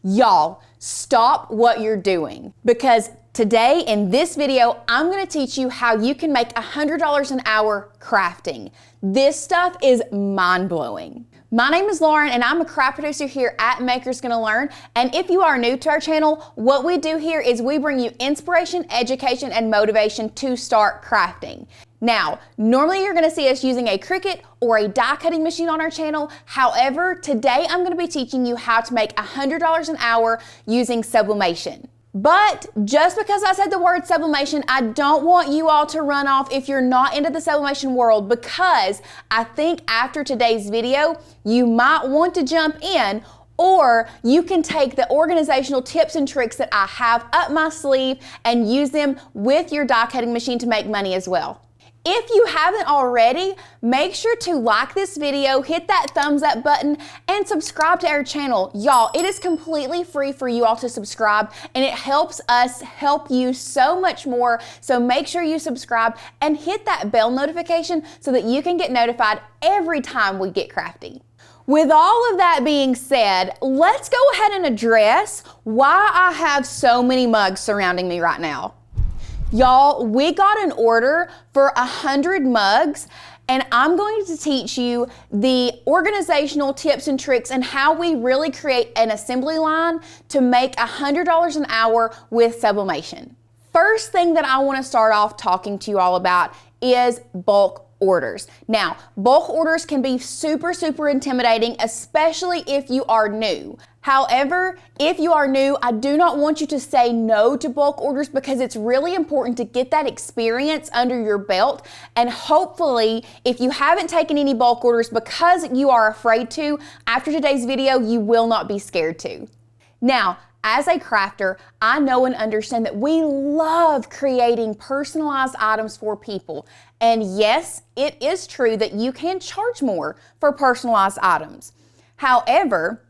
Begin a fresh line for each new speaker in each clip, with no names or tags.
Y'all, stop what you're doing, because today in this video, I'm gonna teach you how you can make $100 an hour crafting. This stuff is mind-blowing. My name is Lauren and I'm a craft producer here at Makers Gonna Learn. And if you are new to our channel, what we do here is we bring you inspiration, education, and motivation to start crafting. Now, normally you're gonna see us using a Cricut or a die cutting machine on our channel. However, today I'm gonna be teaching you how to make $100 an hour using sublimation. But just because I said the word sublimation, I don't want you all to run off if you're not into the sublimation world, because I think after today's video, you might want to jump in, or you can take the organizational tips and tricks that I have up my sleeve and use them with your die cutting machine to make money as well. If you haven't already, make sure to like this video, hit that thumbs up button, and subscribe to our channel. Y'all, it is completely free for you all to subscribe, and it helps us help you so much more. So make sure you subscribe and hit that bell notification so that you can get notified every time we get crafty. With all of that being said, let's go ahead and address why I have so many mugs surrounding me right now. Y'all, we got an order for 100 mugs, and I'm going to teach you the organizational tips and tricks and how we really create an assembly line to make $100 an hour with sublimation. First thing that I want to start off talking to you all about is bulk orders. Now, bulk orders can be super intimidating, especially if you are new. However, if you are new, I do not want you to say no to bulk orders, because it's really important to get that experience under your belt. And hopefully, if you haven't taken any bulk orders because you are afraid to, after today's video, you will not be scared to. Now, as a crafter, I know and understand that we love creating personalized items for people. And yes, it is true that you can charge more for personalized items. However,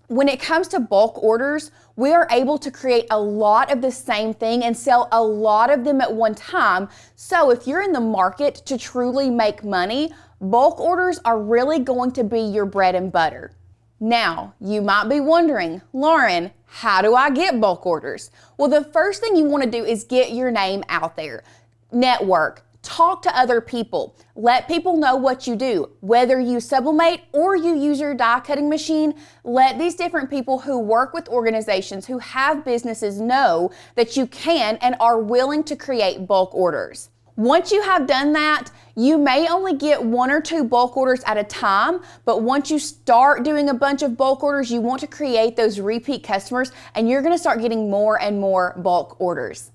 when it comes to bulk orders, we are able to create a lot of the same thing and sell a lot of them at one time. So if you're in the market to truly make money, bulk orders are really going to be your bread and butter. Now, you might be wondering, Lauren, how do I get bulk orders? Well, the first thing you want to do is get your name out there. Network. Talk to other people. Let people know what you do. Whether you sublimate or you use your die cutting machine, let these different people who work with organizations, who have businesses, know that you can and are willing to create bulk orders. Once you have done that, you may only get 1 or 2 bulk orders at a time, but once you start doing a bunch of bulk orders, you want to create those repeat customers, and you're going to start getting more and more bulk orders.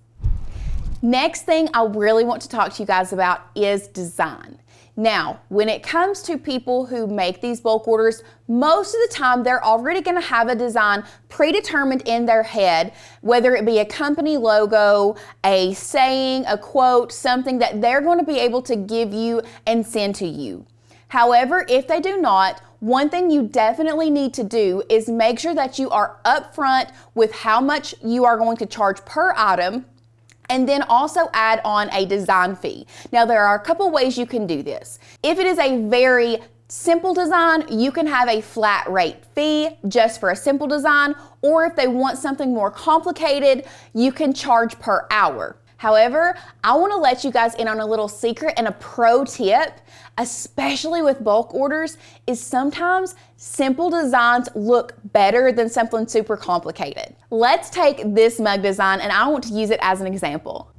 Next thing I really want to talk to you guys about is design. Now, when it comes to people who make these bulk orders, most of the time they're already going to have a design predetermined in their head, whether it be a company logo, a saying, a quote, something that they're going to be able to give you and send to you. However, if they do not, one thing you definitely need to do is make sure that you are upfront with how much you are going to charge per item, and then also add on a design fee. Now, there are a couple ways you can do this. If it is a very simple design, you can have a flat rate fee just for a simple design, or if they want something more complicated, you can charge per hour. However, I want to let you guys in on a little secret and a pro tip, especially with bulk orders, is sometimes simple designs look better than something super complicated. Let's take this mug design, and I want to use it as an example.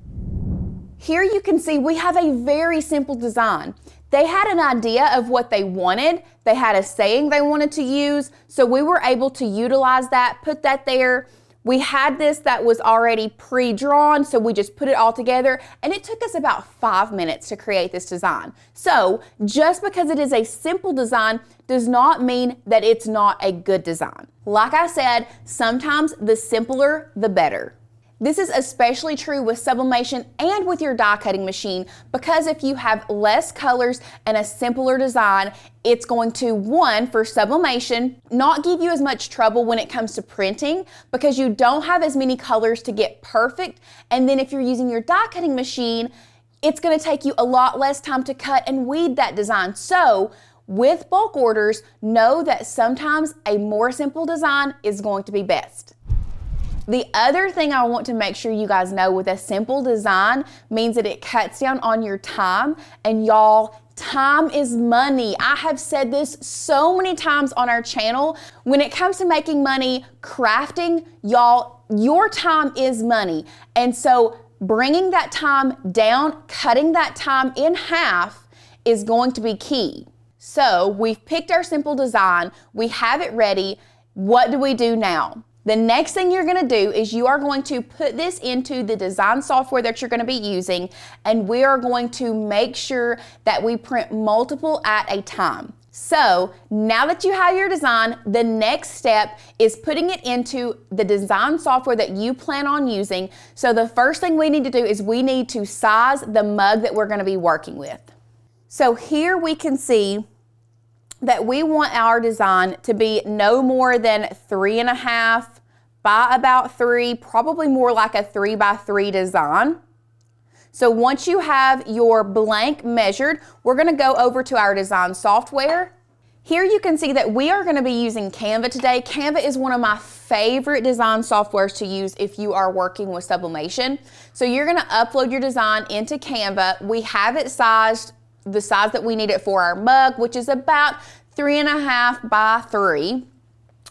Here you can see we have a very simple design. They had an idea of what they wanted. They had a saying they wanted to use, so we were able to utilize that, put that there. We had this that was already pre-drawn, so we just put it all together, and it took us about 5 minutes to create this design. So just because it is a simple design does not mean that it's not a good design. Like I said, sometimes the simpler, the better. This is especially true with sublimation and with your die cutting machine, because if you have less colors and a simpler design, it's going to, one, for sublimation, not give you as much trouble when it comes to printing, because you don't have as many colors to get perfect. And then if you're using your die cutting machine, it's going to take you a lot less time to cut and weed that design. So With bulk orders, know that sometimes a more simple design is going to be best. The other thing I want to make sure you guys know with a simple design means that it cuts down on your time, and y'all, time is money. I have said this so many times on our channel. When it comes to making money, crafting, y'all, your time is money. And so bringing that time down, cutting that time in half is going to be key. So we've picked our simple design, we have it ready. What do we do now? The next thing you're gonna do is you are going to put this into the design software that you're gonna be using, and we are going to make sure that we print multiple at a time. So now that you have your design, the next step is putting it into the design software that you plan on using. So the first thing we need to do is we need to size the mug that we're gonna be working with. So here we can see that we want our design to be no more than 3.5 by about 3, probably more like a 3 by 3 design. So once you have your blank measured, we're gonna go over to our design software. Here you can see that we are gonna be using Canva today. Canva is one of my favorite design softwares to use if you are working with sublimation. So you're gonna upload your design into Canva. We have it sized the size that we need it for our mug, which is about 3.5 by 3.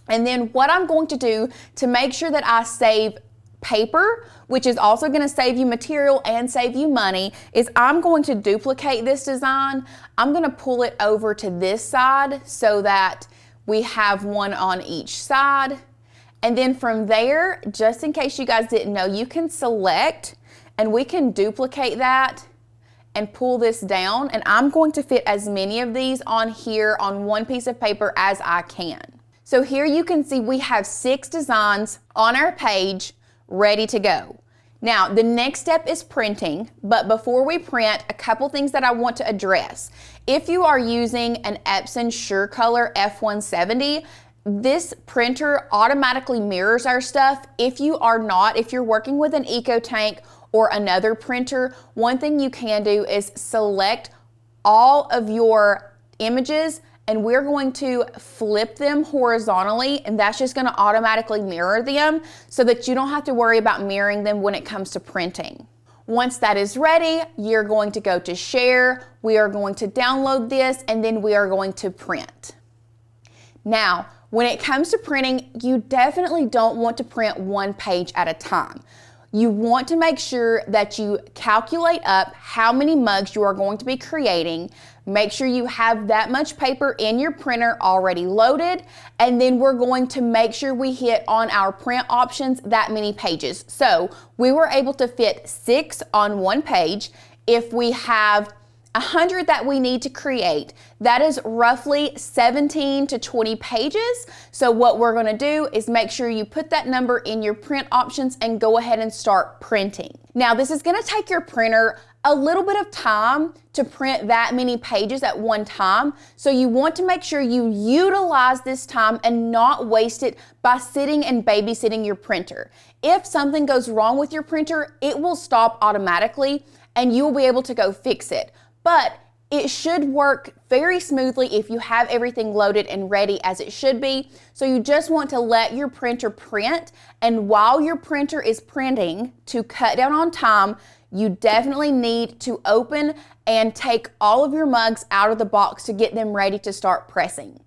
And then what I'm going to do to make sure that I save paper, which is also going to save you material and save you money, is I'm going to duplicate this design. I'm going to pull it over to this side so that we have one on each side. And then from there, just in case you guys didn't know, you can select and we can duplicate that and pull this down, and I'm going to fit as many of these on here on one piece of paper as I can. So here you can see we have 6 designs on our page ready to go. Now the next step is printing, but before we print, a couple things that I want to address. If you are using an Epson SureColor F170, this printer automatically mirrors our stuff. If you are not, if you're working with an EcoTank or another printer, one thing you can do is select all of your images, and we're going to flip them horizontally, and that's just gonna automatically mirror them so that you don't have to worry about mirroring them when it comes to printing. Once that is ready, you're going to go to share, we are going to download this, and then we are going to print. Now, when it comes to printing, you definitely don't want to print one page at a time. You want to make sure that you calculate up how many mugs you are going to be creating. Make sure you have that much paper in your printer already loaded, and then we're going to make sure we hit on our print options that many pages. So we were able to fit 6 on one page. If we have 100 that we need to create, that is roughly 17 to 20 pages. So what we're gonna do is make sure you put that number in your print options and go ahead and start printing. Now this is gonna take your printer a little bit of time to print that many pages at one time. So you want to make sure you utilize this time and not waste it by sitting and babysitting your printer. If something goes wrong with your printer, it will stop automatically and you will be able to go fix it. But it should work very smoothly if you have everything loaded and ready as it should be. So you just want to let your printer print, and while your printer is printing, to cut down on time, you definitely need to open and take all of your mugs out of the box to get them ready to start pressing.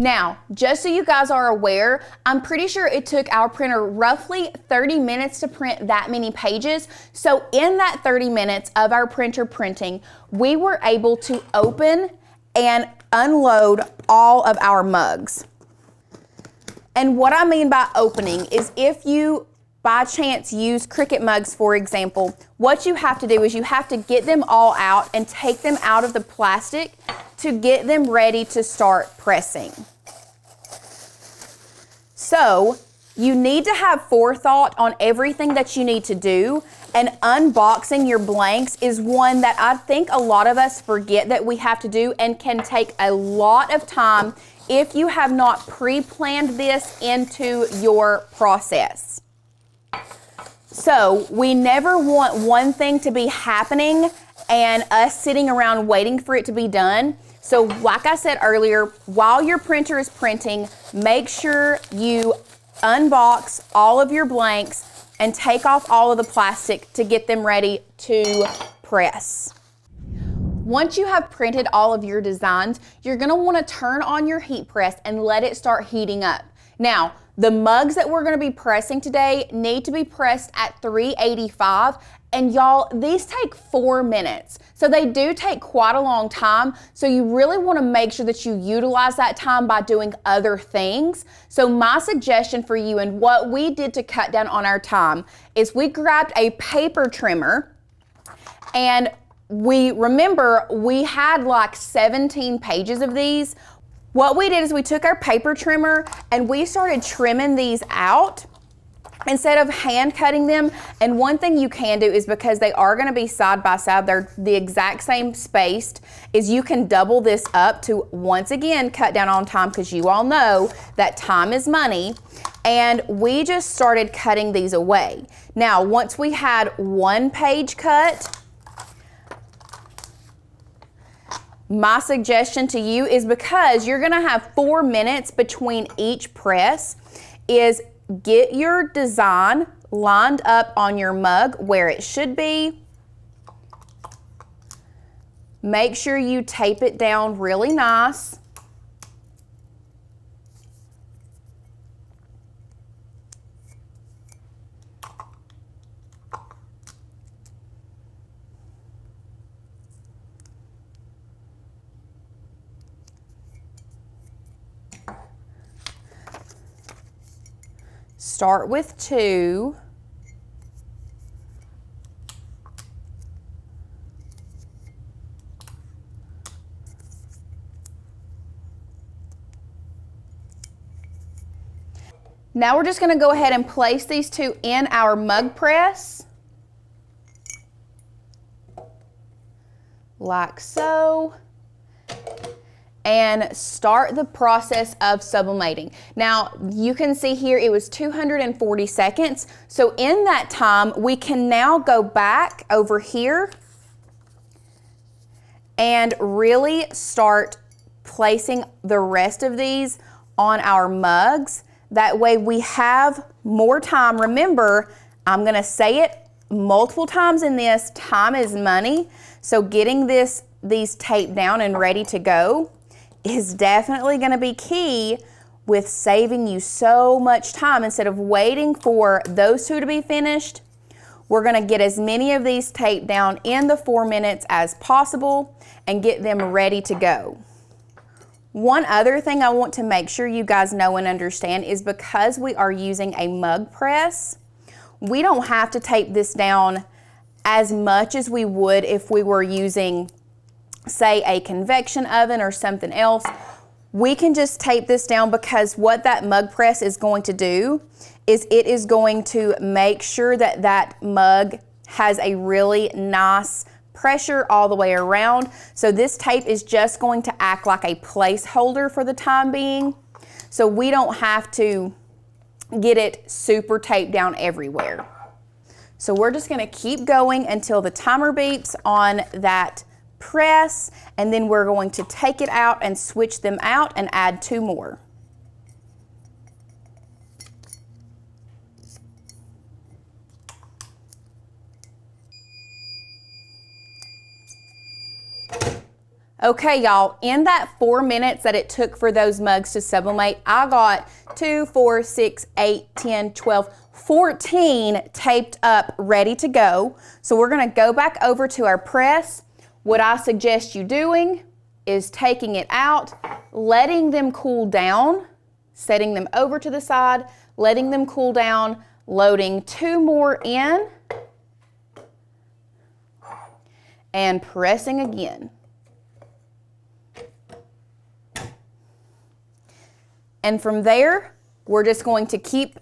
Now, just so you guys are aware, I'm pretty sure it took our printer roughly 30 minutes to print that many pages. So in that 30 minutes of our printer printing, we were able to open and unload all of our mugs. And what I mean by opening is if you by chance use Cricut mugs, for example, what you have to do is you have to get them all out and take them out of the plastic to get them ready to start pressing. So you need to have forethought on everything that you need to do, and unboxing your blanks is one that I think a lot of us forget that we have to do and can take a lot of time if you have not pre-planned this into your process. So we never want one thing to be happening and us sitting around waiting for it to be done. So like I said earlier, while your printer is printing, make sure you unbox all of your blanks and take off all of the plastic to get them ready to press. Once you have printed all of your designs, you're gonna wanna turn on your heat press and let it start heating up. Now, the mugs that we're gonna be pressing today need to be pressed at 385, and y'all, these take 4 minutes. So they do take quite a long time, so you really wanna make sure that you utilize that time by doing other things. So my suggestion for you, and what we did to cut down on our time, is we grabbed a paper trimmer, and remember we had like 17 pages of these. What we did is we took our paper trimmer and we started trimming these out instead of hand cutting them. And one thing you can do is, because they are going to be side by side, they're the exact same spaced, is you can double this up to once again cut down on time, because you all know that time is money. And we just started cutting these away. Now, once we had one page cut, my suggestion to you is, because you're gonna have 4 minutes between each press, is get your design lined up on your mug where it should be. Make sure you tape it down really nice. Start with 2. Now we're just going to go ahead and place these 2 in our mug press, like so, and start the process of sublimating. Now you can see here it was 240 seconds. So in that time, we can now go back over here and really start placing the rest of these on our mugs. That way we have more time. Remember, I'm gonna say it multiple times in this, time is money. So getting these taped down and ready to go is definitely going to be key with saving you so much time. Instead of waiting for those 2 to be finished, we're going to get as many of these taped down in the 4 minutes as possible and get them ready to go. One other thing I want to make sure you guys know and understand is, because we are using a mug press, we don't have to tape this down as much as we would if we were using, say, a convection oven or something else. We can just tape this down, because what that mug press is going to do is it is going to make sure that that mug has a really nice pressure all the way around. So this tape is just going to act like a placeholder for the time being. So we don't have to get it super taped down everywhere. So we're just going to keep going until the timer beeps on that press, and then we're going to take it out and switch them out and add 2 more. Okay, y'all, in that 4 minutes that it took for those mugs to sublimate, I got 2, 4, 6, 8, 10, 12, 14 taped up, ready to go. So we're gonna go back over to our press. What I suggest you doing is taking it out, letting them cool down, setting them over to the side, letting them cool down, loading 2 more in, and pressing again. And from there, we're just going to keep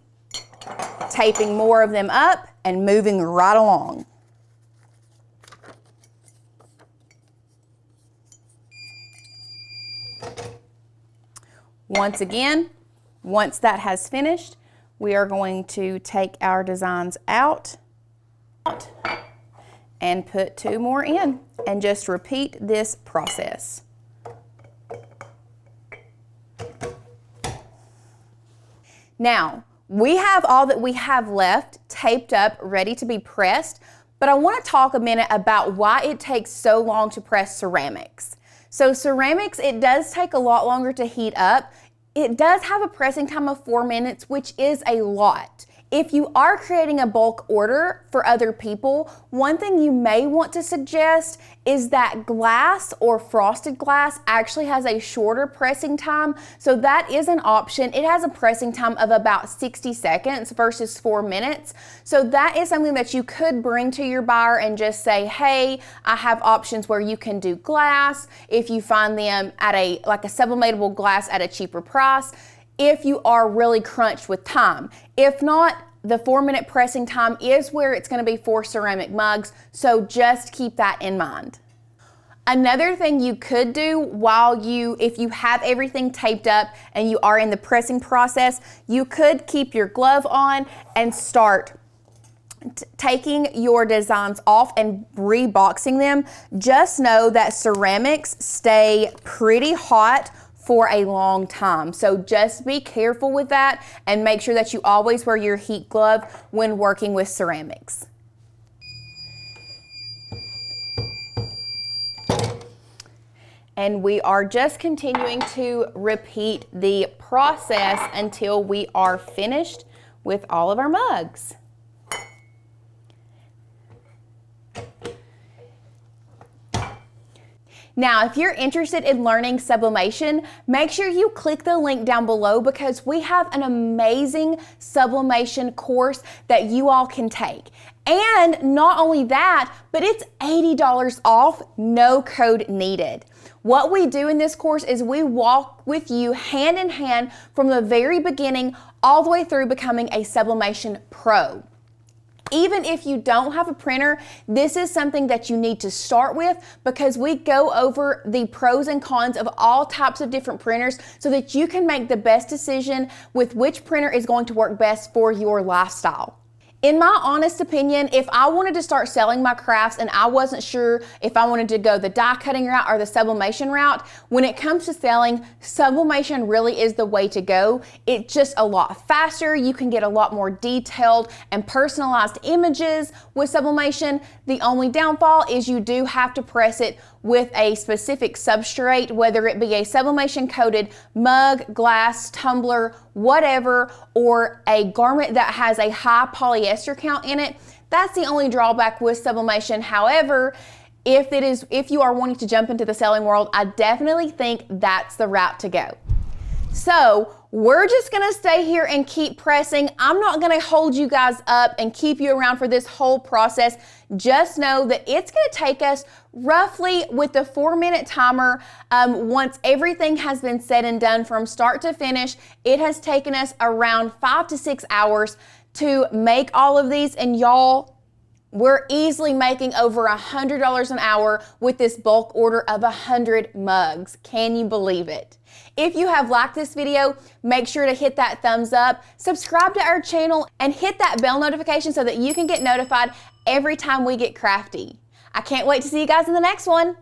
taping more of them up and moving right along. Once again, once that has finished, we are going to take our designs out and put 2 more in, and just repeat this process. Now, we have all that we have left taped up, ready to be pressed, but I want to talk a minute about why it takes so long to press ceramics. So ceramics, it does take a lot longer to heat up. It does have a pressing time of 4 minutes, which is a lot. If you are creating a bulk order for other people, one thing you may want to suggest is that glass or frosted glass actually has a shorter pressing time. So that is an option. It has a pressing time of about 60 seconds versus 4 minutes. So that is something that you could bring to your buyer and just say, hey, I have options where you can do glass if you find them at a sublimatable glass at a cheaper price, if you are really crunched with time. If not, the 4 minute pressing time is where it's going to be for ceramic mugs, so just keep that in mind. Another thing you could do if you have everything taped up and you are in the pressing process, you could keep your glove on and start taking your designs off and reboxing them. Just know that ceramics stay pretty hot for a long time. So just be careful with that and make sure that you always wear your heat glove when working with ceramics. And we are just continuing to repeat the process until we are finished with all of our mugs. Now, if you're interested in learning sublimation, make sure you click the link down below because we have an amazing sublimation course that you all can take. And not only that, but it's $80 off, no code needed. What we do in this course is we walk with you hand in hand from the very beginning all the way through becoming a sublimation pro. Even if you don't have a printer, this is something that you need to start with because we go over the pros and cons of all types of different printers so that you can make the best decision with which printer is going to work best for your lifestyle. In my honest opinion, if I wanted to start selling my crafts and I wasn't sure if I wanted to go the die cutting route or the sublimation route, when it comes to selling, sublimation really is the way to go. It's just a lot faster. You can get a lot more detailed and personalized images with sublimation. The only downfall is you do have to press it with a specific substrate, whether it be a sublimation coated mug, glass, tumbler, whatever, or a garment that has a high polyester count in it. That's the only drawback with sublimation. However, if you are wanting to jump into the selling world, I definitely think that's the route to go. So we're just gonna stay here and keep pressing. I'm not gonna hold you guys up and keep you around for this whole process. Just know that it's gonna take us roughly, with the 4 minute timer, once everything has been said and done from start to finish, it has taken us around 5 to 6 hours to make all of these. And y'all, we're easily making over $100 an hour with this bulk order of 100 mugs. Can you believe it? If you have liked this video, make sure to hit that thumbs up, subscribe to our channel, and hit that bell notification so that you can get notified every time we get crafty. I can't wait to see you guys in the next one.